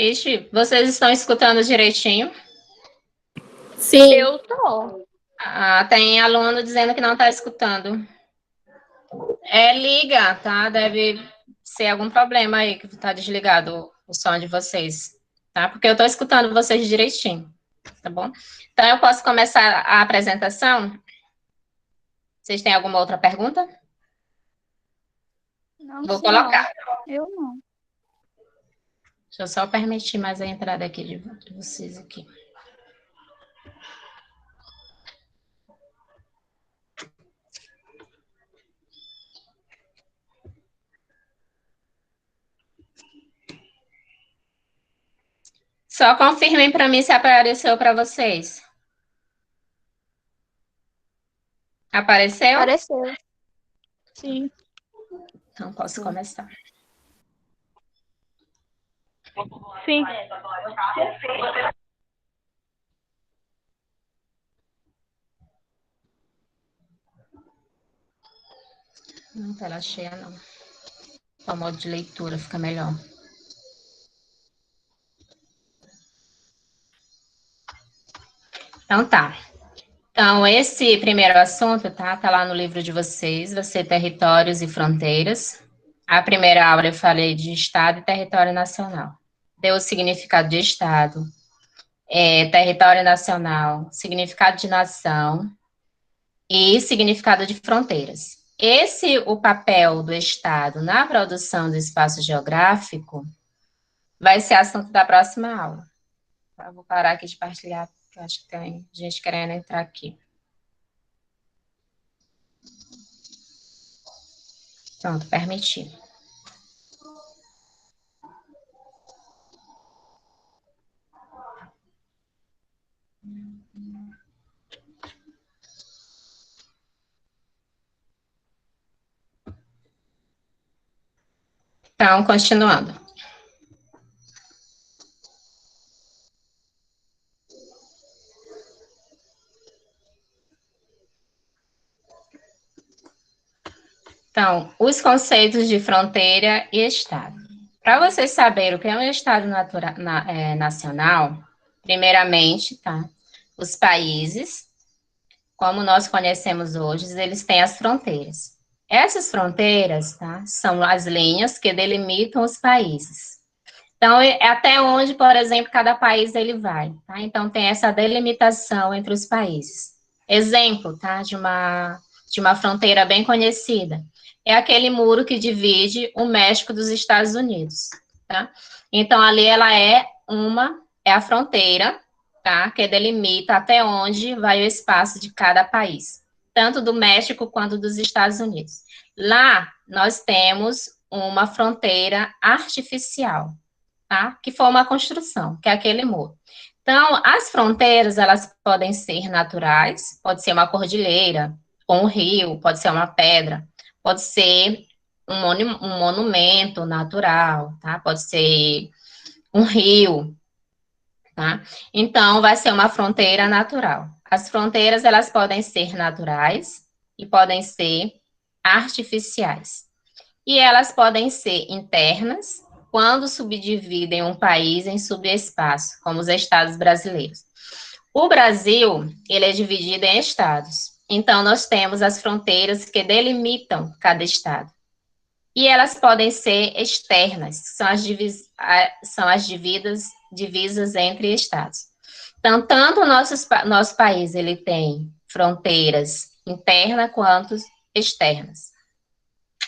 Ixi, vocês estão escutando direitinho? Sim. Eu tô. Tem aluno dizendo que não está escutando. Liga, tá? Deve ser algum problema aí que está desligado o som de vocês, tá? Porque eu estou escutando vocês direitinho, tá bom? Então, eu posso começar a apresentação? Vocês têm alguma outra pergunta? Não, vou colocar. Eu não. Deixa eu só permitir mais a entrada aqui de vocês aqui. Só confirmem para mim se apareceu para vocês. Apareceu? Apareceu. Sim. Então, posso começar. Sim. Não, tela cheia não. O modo de leitura fica melhor. Então, tá. Então, esse primeiro assunto, tá lá no livro de vocês, vai ser territórios e fronteiras. A primeira aula eu falei de Estado e território nacional. Deu o significado de Estado, território nacional, significado de nação e significado de fronteiras. O papel do Estado na produção do espaço geográfico vai ser assunto da próxima aula. Eu vou parar aqui de partilhar, porque eu acho que tem gente querendo entrar aqui. Pronto, permiti. Então, continuando. Então, os conceitos de fronteira e Estado. Para vocês saberem o que é um Estado nacional, primeiramente, tá? Os países, como nós conhecemos hoje, eles têm as fronteiras. Essas fronteiras, tá, são as linhas que delimitam os países. Então, é até onde, por exemplo, cada país ele vai, tá? Então, tem essa delimitação entre os países. Exemplo, tá, de uma fronteira bem conhecida. É aquele muro que divide o México dos Estados Unidos, tá? Então, ali ela é a fronteira, tá? Que delimita até onde vai o espaço de cada país, tanto do México quanto dos Estados Unidos. Lá, nós temos uma fronteira artificial, tá? Que foi uma construção, que é aquele muro. Então, as fronteiras, elas podem ser naturais, pode ser uma cordilheira, ou um rio, pode ser uma pedra, pode ser um monumento natural, tá? Pode ser um rio, tá? Então, vai ser uma fronteira natural. As fronteiras, elas podem ser naturais e podem ser artificiais. E elas podem ser internas, quando subdividem um país em subespaço, como os estados brasileiros. O Brasil, ele é dividido em estados. Então, nós temos as fronteiras que delimitam cada estado. E elas podem ser externas, que são as divisas entre estados. Então, tanto o nosso país, ele tem fronteiras internas quanto externas.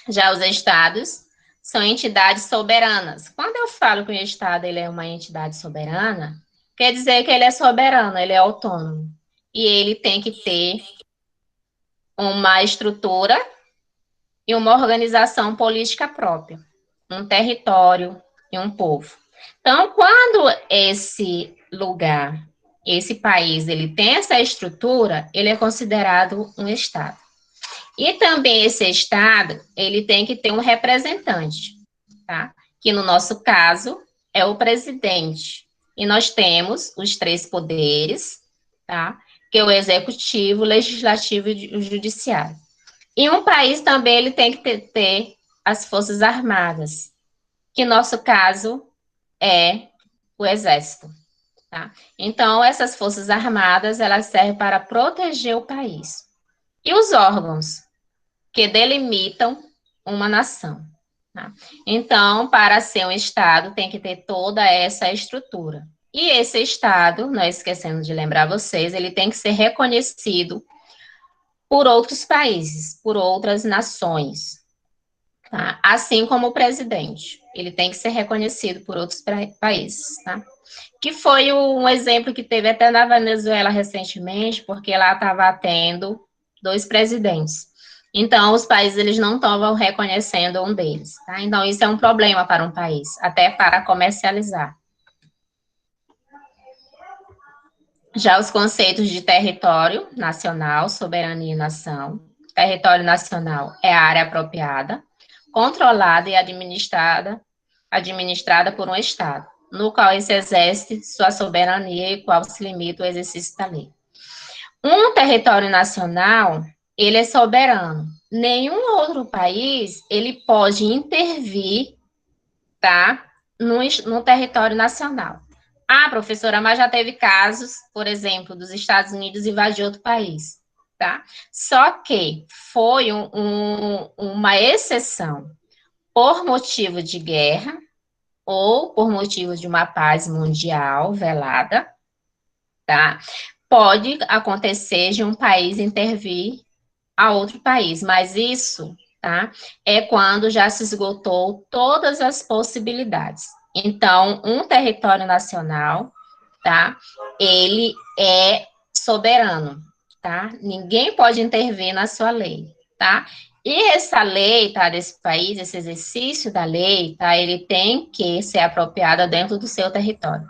Já os estados são entidades soberanas. Quando eu falo que o estado ele é uma entidade soberana, quer dizer que ele é soberano, ele é autônomo. E ele tem que ter uma estrutura e uma organização política própria, um território e um povo. Então, quando esse lugar, esse país, ele tem essa estrutura, ele é considerado um estado. E também esse estado, ele tem que ter um representante, tá? Que no nosso caso é o presidente. E nós temos os 3 poderes, tá? Que é o executivo, o legislativo e o judiciário. E um país também ele tem que ter as forças armadas, que no nosso caso é o exército, tá? Então, essas forças armadas, elas servem para proteger o país. E os órgãos que delimitam uma nação, tá? Então, para ser um estado, tem que ter toda essa estrutura. E esse estado, não esquecendo de lembrar vocês, ele tem que ser reconhecido por outros países, por outras nações, tá? Assim como o presidente, ele tem que ser reconhecido por outros países, tá? Que foi um exemplo que teve até na Venezuela recentemente, porque lá estava tendo 2 presidentes. Então, os países, eles não estavam reconhecendo um deles, tá? Então, isso é um problema para um país, até para comercializar. Já os conceitos de território nacional, soberania e nação. Território nacional é a área apropriada, controlada e administrada por um Estado, no qual se exerce sua soberania e qual se limita o exercício da lei. Um território nacional, ele é soberano. Nenhum outro país, ele pode intervir, tá, no território nacional. Ah, professora, mas já teve casos, por exemplo, dos Estados Unidos invadir outro país, tá? Só que foi uma exceção por motivo de guerra ou por motivo de uma paz mundial velada, tá? Pode acontecer de um país intervir a outro país, mas isso, tá, é quando já se esgotou todas as possibilidades. Então, um território nacional, tá, ele é soberano, tá? Ninguém pode intervir na sua lei, tá? E essa lei, tá, desse país, esse exercício da lei, tá, ele tem que ser apropriada dentro do seu território.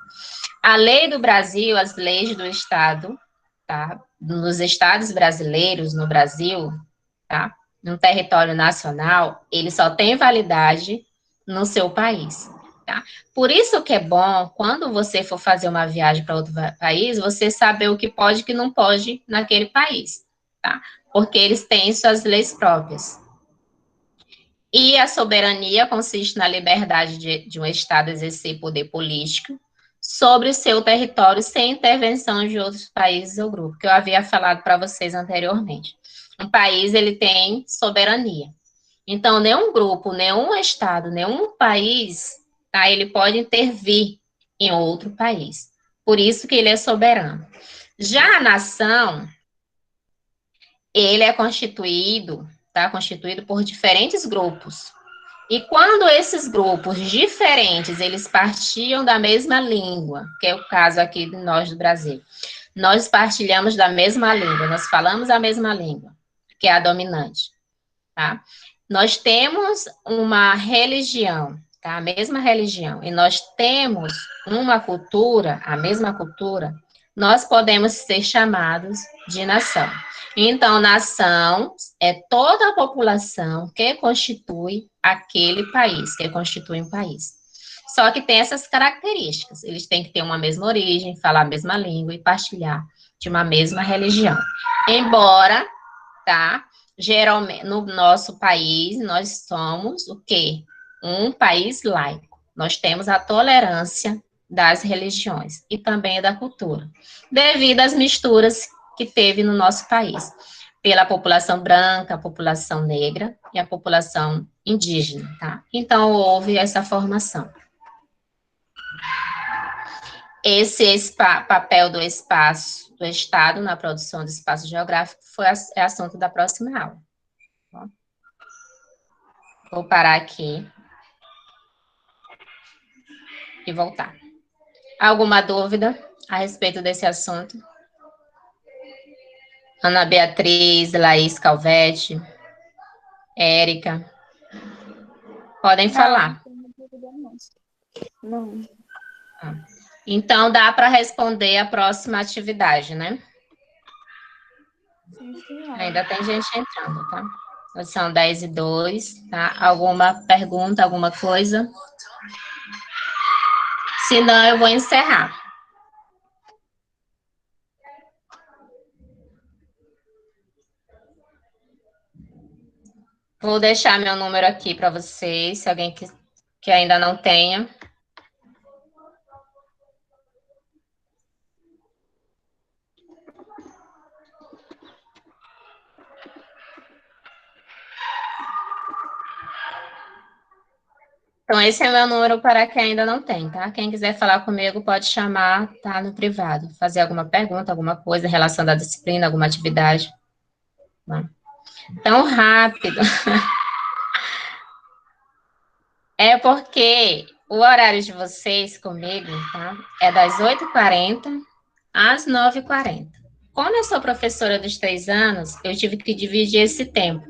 A lei do Brasil, as leis do Estado, tá, nos estados brasileiros, no Brasil, tá, no território nacional, ele só tem validade no seu país. Tá? Por isso que é bom, quando você for fazer uma viagem para outro país, você saber o que pode e o que não pode naquele país, tá? Porque eles têm suas leis próprias. E a soberania consiste na liberdade de um Estado exercer poder político sobre o seu território sem intervenção de outros países ou grupos, que eu havia falado para vocês anteriormente. Um país, ele tem soberania. Então, nenhum grupo, nenhum Estado, nenhum país, tá, ele pode intervir em outro país. Por isso que ele é soberano. Já a nação, ele é constituído, tá, constituído por diferentes grupos. E quando esses grupos diferentes, eles partiam da mesma língua, que é o caso aqui de nós do Brasil, nós partilhamos da mesma língua, nós falamos a mesma língua, que é a dominante, tá? Nós temos uma religião, tá? A mesma religião, e nós temos uma cultura, a mesma cultura, nós podemos ser chamados de nação. Então, nação é toda a população que constitui aquele país, que constitui um país. Só que tem essas características. Eles têm que ter uma mesma origem, falar a mesma língua e partilhar de uma mesma religião. Embora, tá? Geralmente, no nosso país, nós somos o quê? Um país laico. Nós temos a tolerância das religiões e também da cultura, devido às misturas que teve no nosso país, pela população branca, a população negra e a população indígena, tá? Então, houve essa formação. Esse papel do espaço, do Estado na produção do espaço geográfico é assunto da próxima aula. Vou parar aqui e voltar. Alguma dúvida a respeito desse assunto? Ana Beatriz, Laís Calvete, Érica, podem falar. Não. Então, dá para responder a próxima atividade, né? Sim, senhora. Ainda tem gente entrando, tá? São 10:02, tá? Alguma pergunta, alguma coisa? Se não, eu vou encerrar. Vou deixar meu número aqui para vocês, se alguém que ainda não tenha. Então, esse é meu número para quem ainda não tem, tá? Quem quiser falar comigo pode chamar, tá? No privado. Fazer alguma pergunta, alguma coisa em relação à disciplina, alguma atividade. Tá? Tão rápido. É porque o horário de vocês comigo, tá? É das 8h40 às 9h40. Como eu sou professora dos 3 anos, eu tive que dividir esse tempo.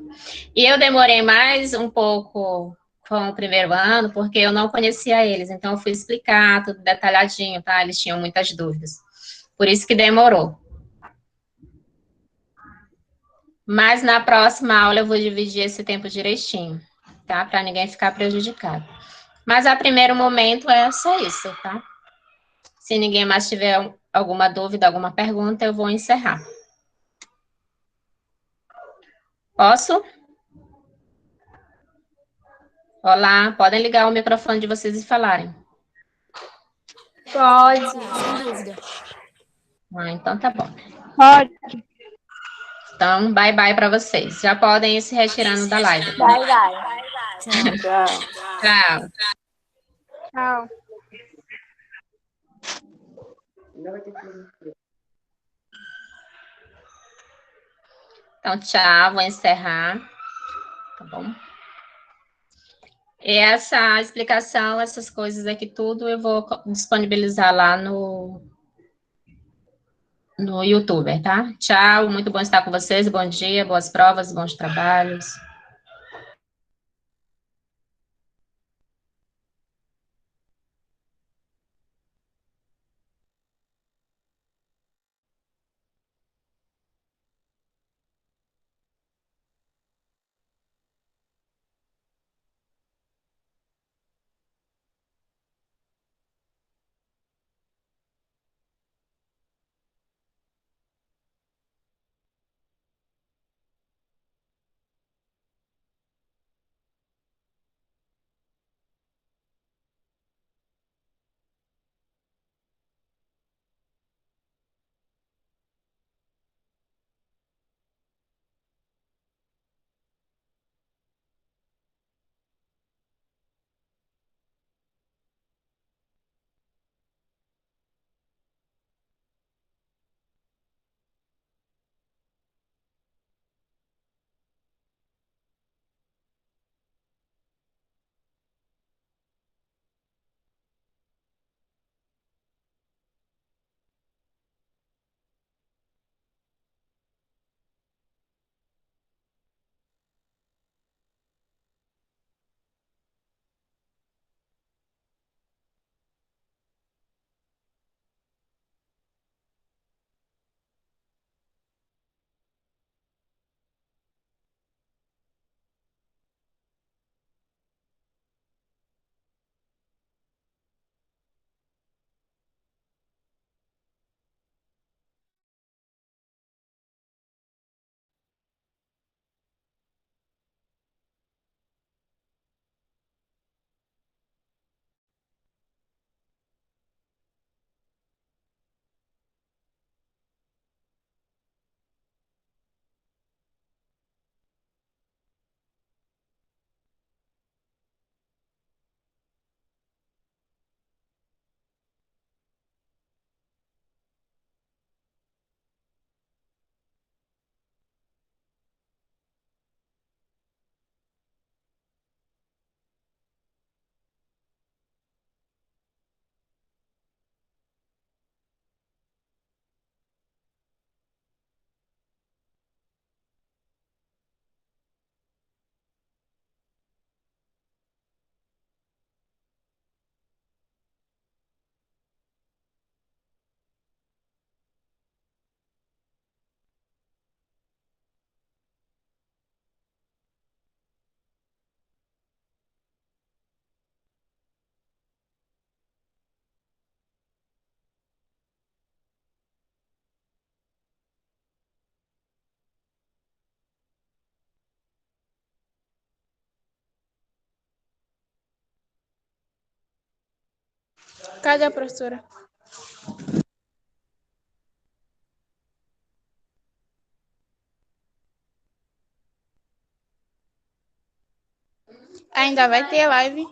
E eu demorei mais um pouco com o primeiro ano, porque eu não conhecia eles. Então, eu fui explicar tudo detalhadinho, tá? Eles tinham muitas dúvidas. Por isso que demorou. Mas na próxima aula eu vou dividir esse tempo direitinho, tá? Para ninguém ficar prejudicado. Mas a primeiro momento é só isso, tá? Se ninguém mais tiver alguma dúvida, alguma pergunta, eu vou encerrar. Posso? Olá, podem ligar o microfone de vocês e falarem. Pode. Sem dúvida. Então tá bom. Pode. Então, bye bye para vocês. Já podem ir se retirando da live. Tá? Bye, bye. Tchau. Tchau. Tchau. Então, tchau, vou encerrar. Tá bom? E essa explicação, essas coisas aqui, tudo, eu vou disponibilizar lá no YouTube, tá? Tchau, muito bom estar com vocês. Bom dia, boas provas, bons trabalhos. Cadê a professora? Ainda vai ter live.